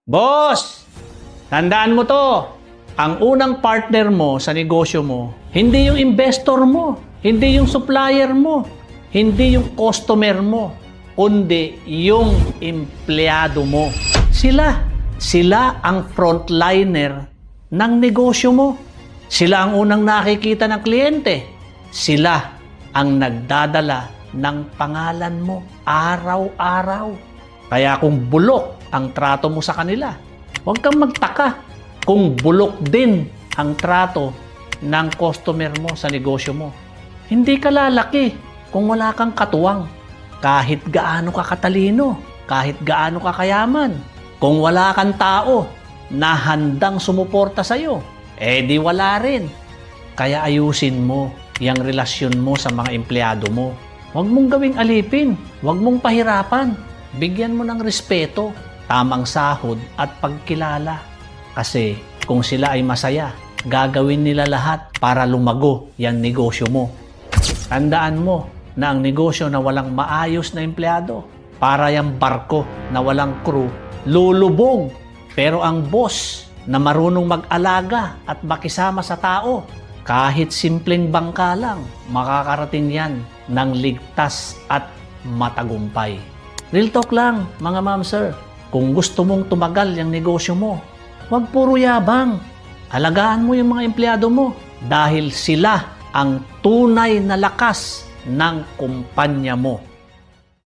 Boss! Tandaan mo to. Ang unang partner mo sa negosyo mo, hindi yung investor mo, hindi yung supplier mo, hindi yung customer mo, kundi yung empleyado mo. Sila ang frontliner ng negosyo mo. Sila ang unang nakikita ng kliyente. Sila ang nagdadala ng pangalan mo araw-araw. Kaya kung bulok ang trato mo sa kanila, huwag kang magtaka kung bulok din ang trato ng customer mo sa negosyo mo. Hindi ka lalaki kung wala kang katuwang. Kahit gaano ka katalino, kahit gaano ka kayaman, kung wala kang tao na handang sumuporta sa'yo, di wala rin. Kaya ayusin mo yung relasyon mo sa mga empleyado mo. Huwag mong gawing alipin, huwag mong pahirapan. Bigyan mo ng respeto, tamang sahod at pagkilala. Kasi kung sila ay masaya, gagawin nila lahat para lumago yung negosyo mo. Tandaan mo na ang negosyo na walang maayos na empleyado, para yung barko na walang crew, lulubog. Pero ang boss na marunong mag-alaga at makisama sa tao, kahit simpleng bangka lang, makakarating yan ng ligtas at matagumpay. Real talk lang, mga ma'am sir. Kung gusto mong tumagal yung negosyo mo, huwag puro yabang. Alagaan mo yung mga empleyado mo dahil sila ang tunay na lakas ng kumpanya mo.